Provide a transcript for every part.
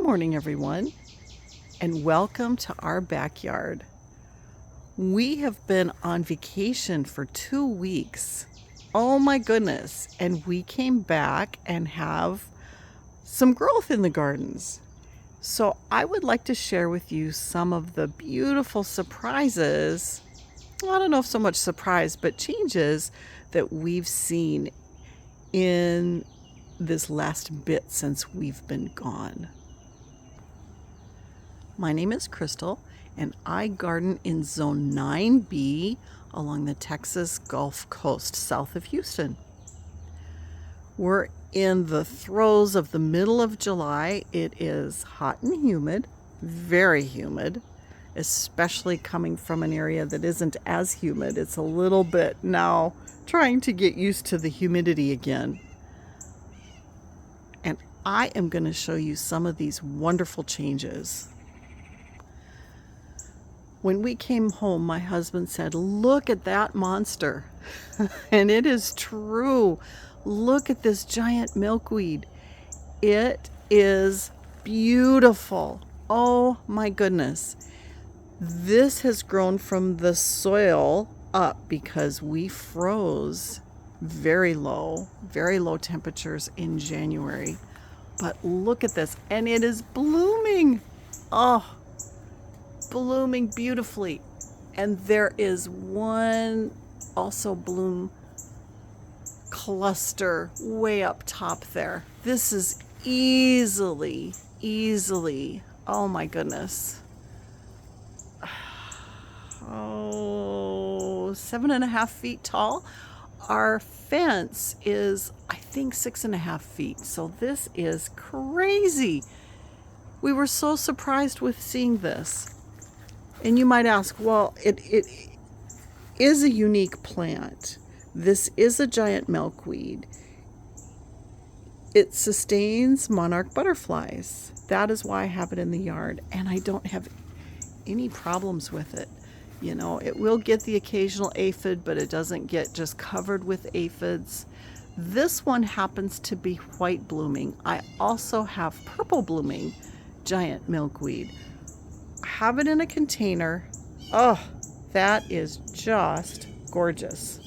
morning, everyone, and welcome to our backyard. We have been on vacation for 2 weeks. Oh my goodness. And we came back and have some growth in the gardens. So I would like to share with you some of the beautiful surprises. I don't know if so much surprise, but changes that we've seen in this last bit since we've been gone. My name is Crystal, and I garden in Zone 9B along the Texas Gulf Coast, south of Houston. We're in the throes of the middle of July. It is hot and humid, very humid, especially coming from an area that isn't as humid. It's a little bit now trying to get used to the humidity again. And I am going to show you some of these wonderful changes. When we came home, my husband said, "Look at that monster." And it is true. Look at this giant milkweed. It is beautiful. Oh my goodness. This has grown from the soil up because we froze very low temperatures in January. But look at this, and it is blooming. Oh, blooming beautifully. And there is one also bloom cluster way up top there. This is easily, oh my goodness, 7.5 feet tall. Our fence is, I think, 6.5 feet. So this is crazy. We were so surprised with seeing this. And you might ask, well, it is a unique plant. This is a giant milkweed. It sustains monarch butterflies. That is why I have it in the yard, and I don't have any problems with it. You know, it will get the occasional aphid, but it doesn't get just covered with aphids. This one happens to be white blooming. I also have purple blooming giant milkweed. I have it in a container. Oh, that is just gorgeous.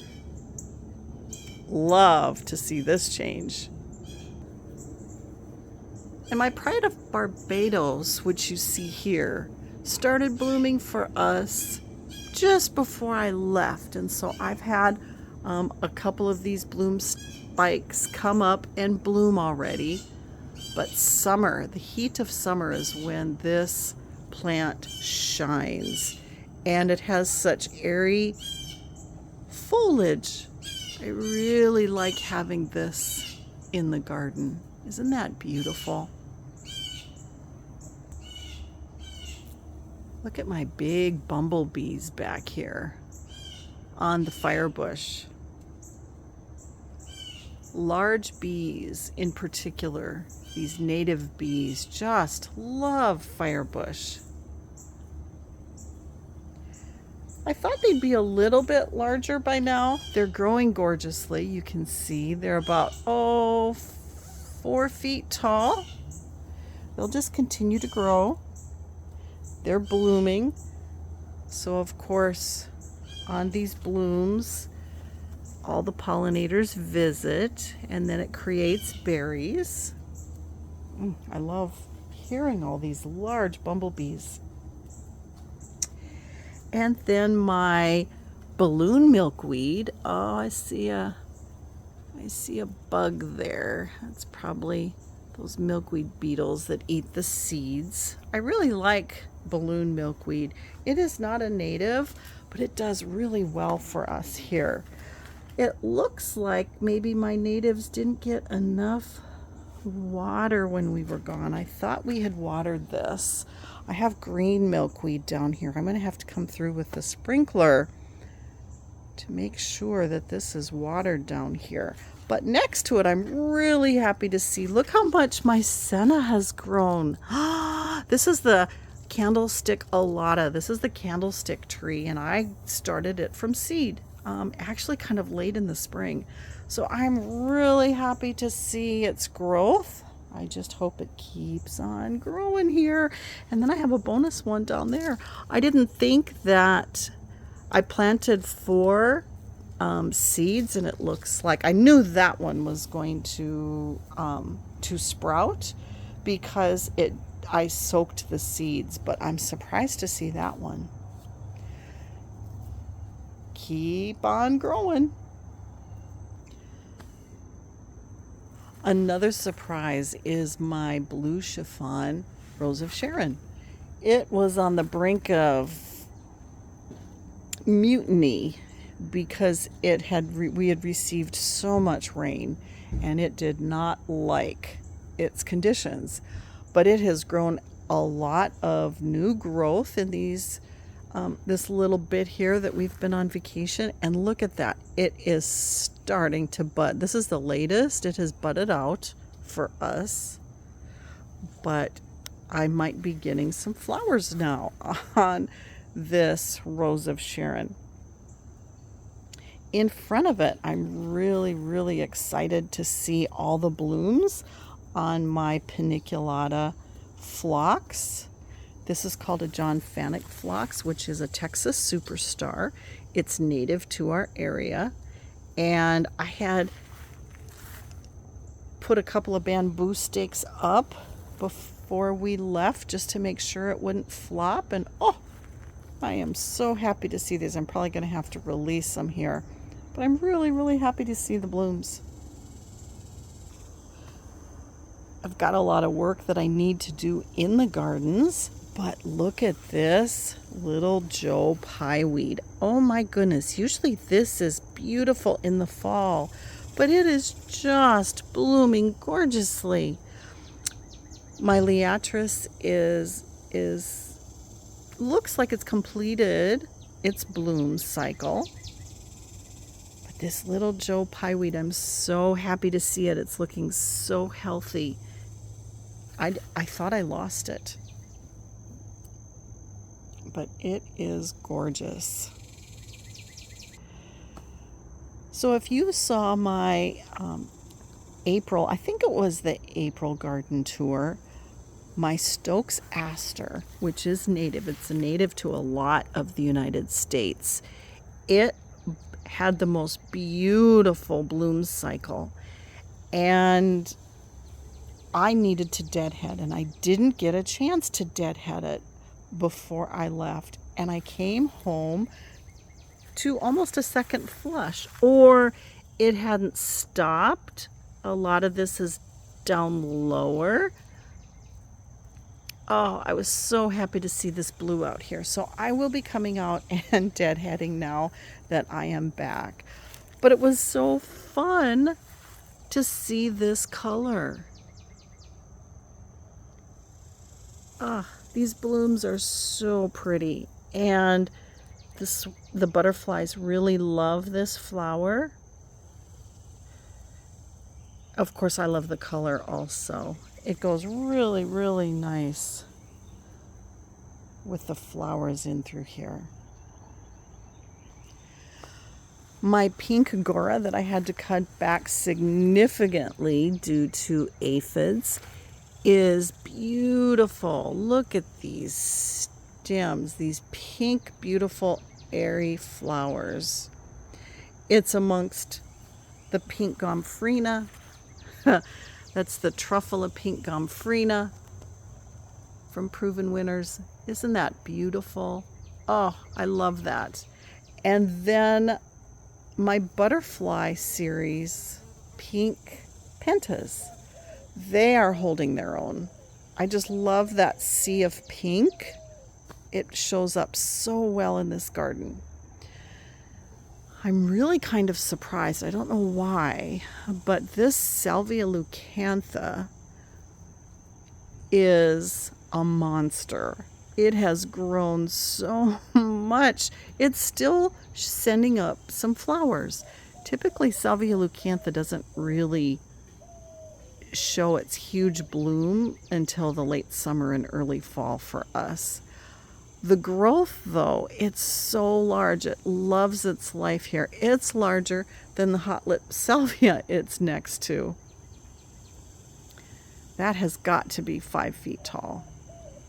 Love to see this change. And my Pride of Barbados, which you see here, started blooming for us just before I left. And so I've had a couple of these bloom spikes come up and bloom already. But summer, the heat of summer, is when this plant shines. And it has such airy foliage. I really like having this in the garden. Isn't that beautiful? Look at my big bumblebees back here on the firebush. Large bees in particular, these native bees, just love firebush. I thought they'd be a little bit larger by now. They're growing gorgeously. You can see they're about 4 feet tall. They'll just continue to grow. They're blooming. So of course, on these blooms, all the pollinators visit, and then it creates berries. I love hearing all these large bumblebees. And then my balloon milkweed. Oh, I see a bug there. That's probably those milkweed beetles that eat the seeds. I really like balloon milkweed. It is not a native, but it does really well for us here. It looks like maybe my natives didn't get enough water when we were gone. I thought we had watered this. I have green milkweed down here. I'm going to have to come through with the sprinkler to make sure that this is watered down here. But next to it, I'm really happy to see, look how much my senna has grown. This is the candlestick alata. This is the candlestick tree, and I started it from seed, actually kind of late in the spring. So I'm really happy to see its growth. I just hope it keeps on growing here. And then I have a bonus one down there. I didn't think that I planted 4 seeds, and it looks like I knew that one was going to sprout because I soaked the seeds, but I'm surprised to see that one. Keep on growing. Another surprise is my blue chiffon Rose of Sharon. It was on the brink of mutiny because we had received so much rain, and it did not like its conditions. But it has grown a lot of new growth in this little bit here that we've been on vacation, and look at that. It is starting to bud. This is the latest it has budded out for us, but I might be getting some flowers now on this Rose of Sharon. In front of it, I'm really, really excited to see all the blooms on my paniculata phlox. This is called a John Fanick phlox, which is a Texas superstar. It's native to our area. And I had put a couple of bamboo stakes up before we left just to make sure it wouldn't flop. And oh, I am so happy to see these. I'm probably going to have to release some here. But I'm really, really happy to see the blooms. I've got a lot of work that I need to do in the gardens. But look at this little Joe pieweed. Oh my goodness. Usually this is beautiful in the fall, but it is just blooming gorgeously. My liatris looks like it's completed its bloom cycle. But this little Joe pieweed, I'm so happy to see it. It's looking so healthy. I thought I lost it, but it is gorgeous. So if you saw my I think it was the April garden tour, my Stokes aster, which is native, it's a native to a lot of the United States. It had the most beautiful bloom cycle, and I needed to deadhead, and I didn't get a chance to deadhead it before I left, and I came home to almost a second flush, or it hadn't stopped. A lot of this is down lower. Oh, I was so happy to see this blue out here. So I will be coming out and deadheading now that I am back. But it was so fun to see this color. These blooms are so pretty, and the butterflies really love this flower. Of course, I love the color also. It goes really, really nice with the flowers in through here. My pink Agora that I had to cut back significantly due to aphids is beautiful. Look at these stems, these pink, beautiful, airy flowers. It's amongst the pink gomphrena. That's the Truffula pink gomphrena from Proven Winners. Isn't that beautiful? Oh, I love that. And then my butterfly series, pink pentas. They are holding their own. I just love that sea of pink. It shows up so well in this garden. I'm really kind of surprised. I don't know why, but this Salvia leucantha is a monster. It has grown so much. It's still sending up some flowers. Typically, Salvia leucantha doesn't really show its huge bloom until the late summer and early fall for us. The growth, though, it's so large. It loves its life here. It's larger than the hot lip salvia it's next to. That has got to be 5 feet tall.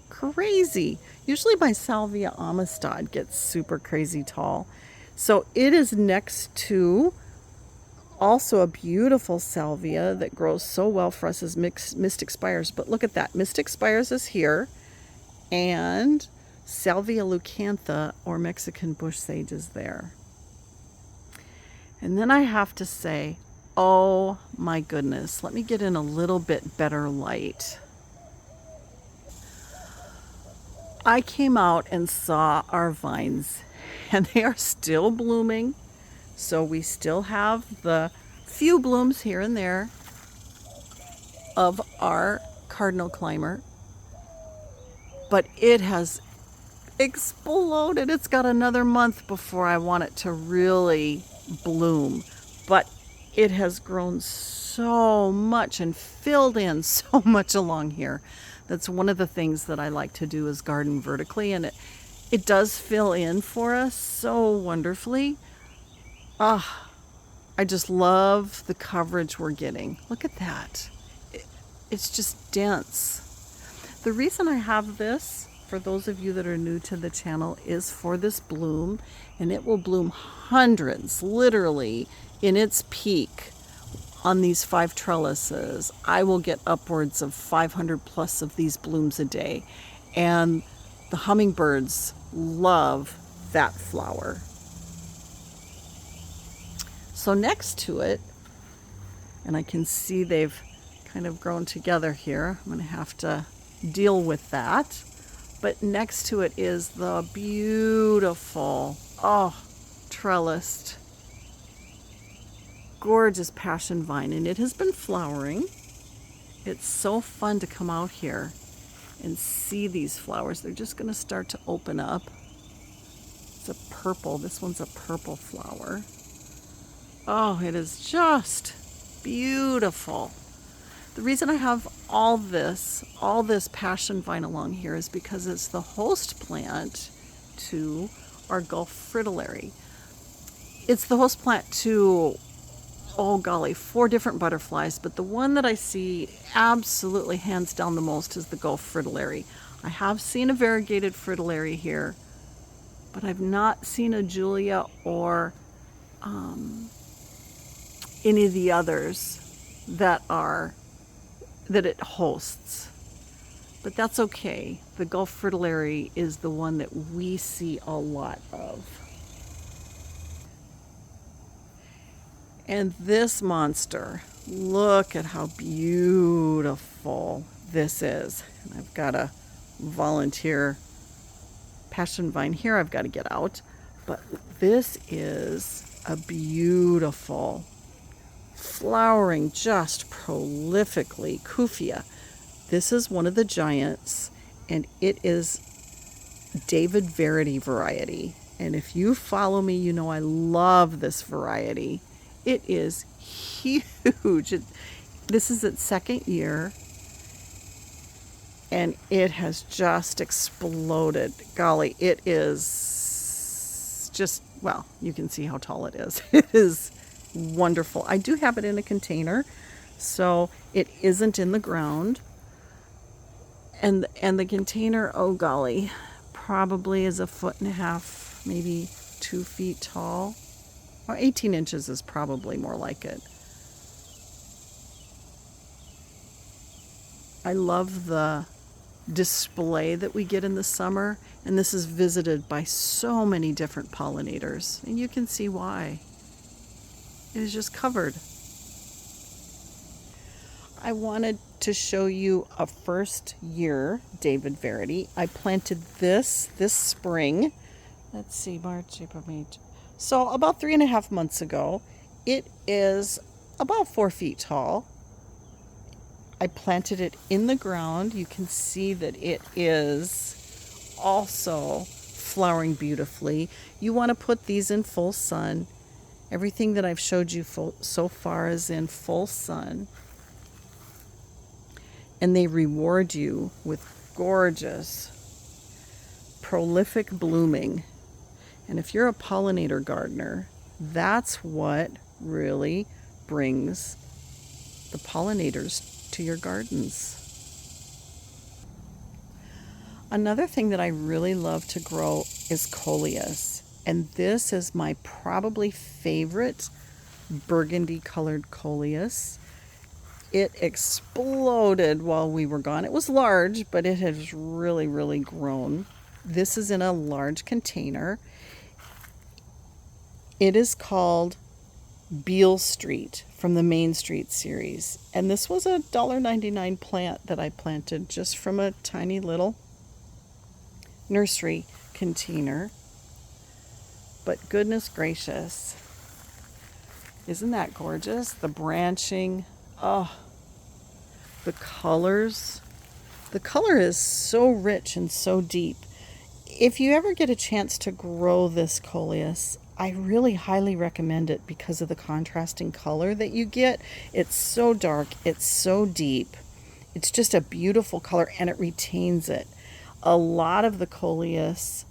Crazy. Usually my Salvia Amistad gets super crazy tall. So it is next to also a beautiful salvia that grows so well for us as Mystic Spires. But look at that. Mystic Spires is here, and Salvia leucantha, or Mexican bush sage, is there. And then I have to say, oh my goodness, let me get in a little bit better light. I came out and saw our vines, and they are still blooming. So we still have the few blooms here and there of our cardinal climber, but it has exploded. It's got another month before I want it to really bloom, but it has grown so much and filled in so much along here. That's one of the things that I like to do is garden vertically, and it does fill in for us so wonderfully. I just love the coverage we're getting. Look at that. It's just dense. The reason I have this, for those of you that are new to the channel, is for this bloom, and it will bloom hundreds, literally, in its peak on these 5 trellises. I will get upwards of 500 plus of these blooms a day, and the hummingbirds love that flower. So next to it, and I can see they've kind of grown together here. I'm going to have to deal with that. But next to it is the beautiful, trellised, gorgeous passion vine. And it has been flowering. It's so fun to come out here and see these flowers. They're just going to start to open up. It's a purple. This one's a purple flower. Oh, it is just beautiful. The reason I have all this passion vine along here is because it's the host plant to our Gulf fritillary. It's the host plant to, oh golly, 4 different butterflies, but the one that I see absolutely hands down the most is the Gulf fritillary. I have seen a variegated fritillary here, but I've not seen a Julia or any of the others that it hosts. But that's okay. The Gulf fritillary is the one that we see a lot of. And this monster, look at how beautiful this is. And I've got a volunteer passion vine here I've got to get out. But this is a beautiful, flowering just prolifically Kufia. This is one of the giants, and it is David Verity variety. And if you follow me, you know I love this variety. It is huge. This is its 2nd year, and it has just exploded. Golly, it is just, well, you can see how tall it is. It is wonderful. I do have it in a container, so it isn't in the ground. And the container, oh golly, probably is 1.5 feet, maybe 2 feet tall. Or 18 inches is probably more like it. I love the display that we get in the summer, and this is visited by so many different pollinators, and you can see why. It is just covered. I wanted to show you a 1st year David Verity. I planted this spring. Let's see, March, April, May. So about 3.5 months ago. It is about 4 feet tall. I planted it in the ground. You can see that it is also flowering beautifully. You want to put these in full sun. Everything that I've showed you so far is in full sun. And they reward you with gorgeous, prolific blooming. And if you're a pollinator gardener, that's what really brings the pollinators to your gardens. Another thing that I really love to grow is coleus. And this is my probably favorite burgundy colored coleus. It exploded while we were gone. It was large, but it has really, really grown. This is in a large container. It is called Beale Street from the Main Street series. And this was a $1.99 plant that I planted just from a tiny little nursery container. But goodness gracious, isn't that gorgeous? The branching, oh, the colors. The color is so rich and so deep. If you ever get a chance to grow this coleus, I really highly recommend it because of the contrasting color that you get. It's so dark, it's so deep. It's just a beautiful color and it retains it. A lot of the coleus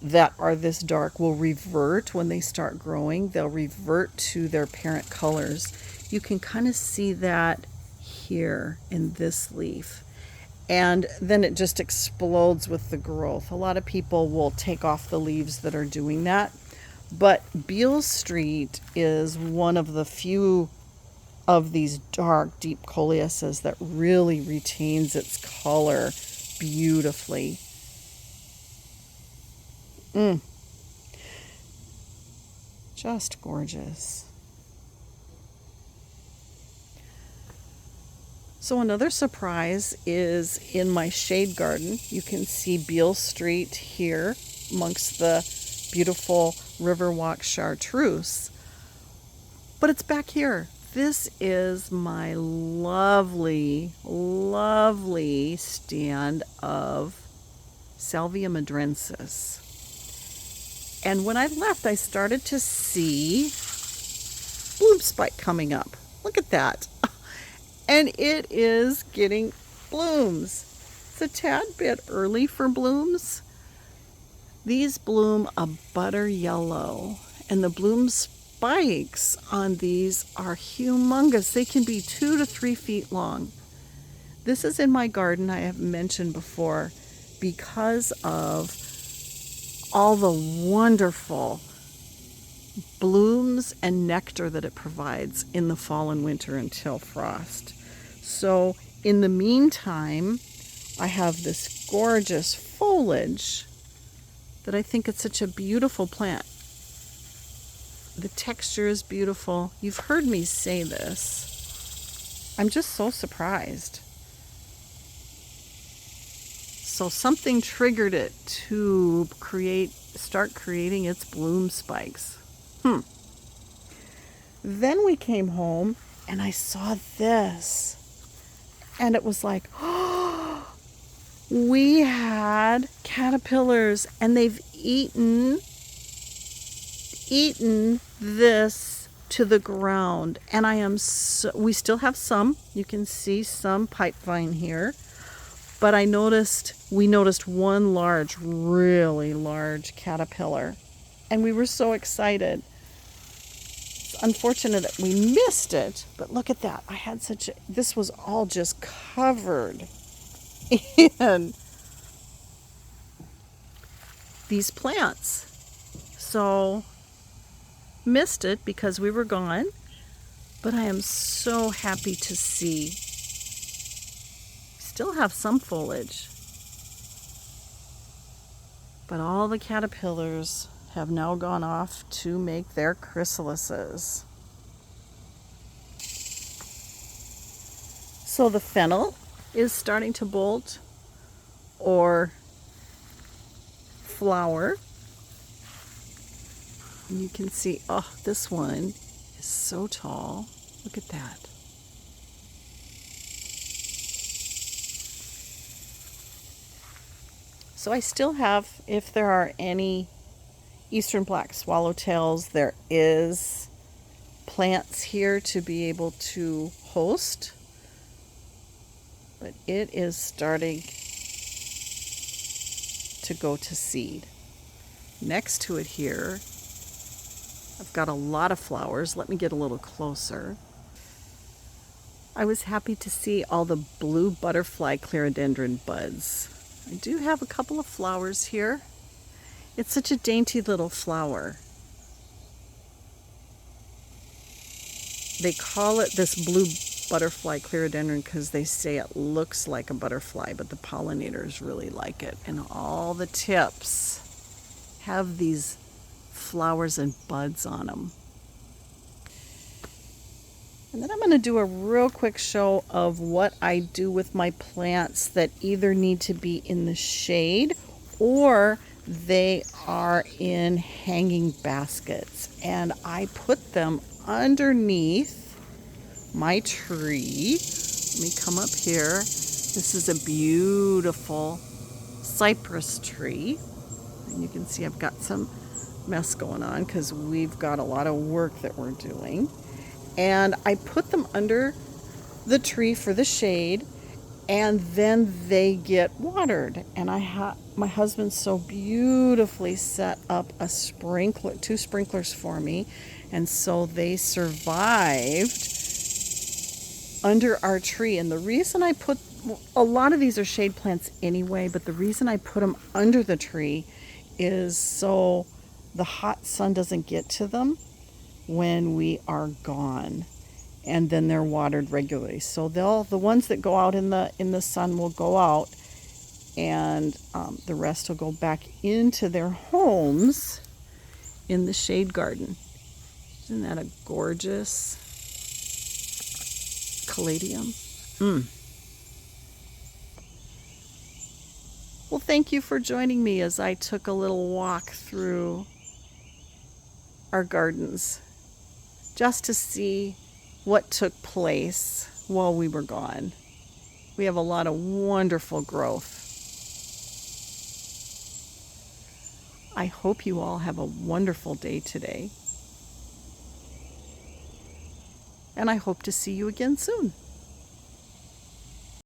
that are this dark will revert when they start growing. They'll revert to their parent colors. You can kind of see that here in this leaf. And then it just explodes with the growth. A lot of people will take off the leaves that are doing that. But Beale Street is one of the few of these dark, deep coleuses that really retains its color beautifully. Just gorgeous. So another surprise is in my shade garden. You can see Beale Street here amongst the beautiful Riverwalk chartreuse. But it's back here. This is my lovely, lovely stand of Salvia madrensis. And when I left, I started to see bloom spike coming up. Look at that. And it is getting blooms. It's a tad bit early for blooms. These bloom a butter yellow, and the bloom spikes on these are humongous. They can be 2 to 3 feet long. This is in my garden, I have mentioned before, because of all the wonderful blooms and nectar that it provides in the fall and winter until frost. So in the meantime, I have this gorgeous foliage that I think it's such a beautiful plant. The texture is beautiful. You've heard me say this. I'm just so surprised. So something triggered it to start creating its bloom spikes. Then we came home and I saw this. And it was like, oh, we had caterpillars and they've eaten this to the ground. And we still have some. You can see some pipevine here. But we noticed one really large caterpillar. And we were so excited. It's unfortunate that we missed it, but look at that. This was all just covered in these plants. So, missed it because we were gone, but I am so happy to see. Still have some foliage, but all the caterpillars have now gone off to make their chrysalises. So the fennel is starting to bolt or flower. And you can see, oh, this one is so tall. Look at that. So I still have, if there are any eastern black swallowtails, there is plants here to be able to host. But it is starting to go to seed. Next to it here, I've got a lot of flowers. Let me get a little closer. I was happy to see all the blue butterfly clerodendron buds. I do have a couple of flowers here. It's such a dainty little flower. They call it this blue butterfly clerodendron because they say it looks like a butterfly, but the pollinators really like it. And all the tips have these flowers and buds on them. And then I'm going to do a real quick show of what I do with my plants that either need to be in the shade or they are in hanging baskets. And I put them underneath my tree. Let me come up here. This is a beautiful cypress tree. And you can see I've got some mess going on because we've got a lot of work that we're doing. And I put them under the tree for the shade, and then they get watered. And my husband so beautifully set up two sprinklers for me, and so they survived under our tree. And the reason I put a lot of these are shade plants anyway, but the reason I put them under the tree is so the hot sun doesn't get to them when we are gone, and then they're watered regularly. So the ones that go out in the sun will go out, and the rest will go back into their homes in the shade garden. Isn't that a gorgeous caladium? Well, thank you for joining me as I took a little walk through our gardens, just to see what took place while we were gone. We have a lot of wonderful growth. I hope you all have a wonderful day today. And I hope to see you again soon.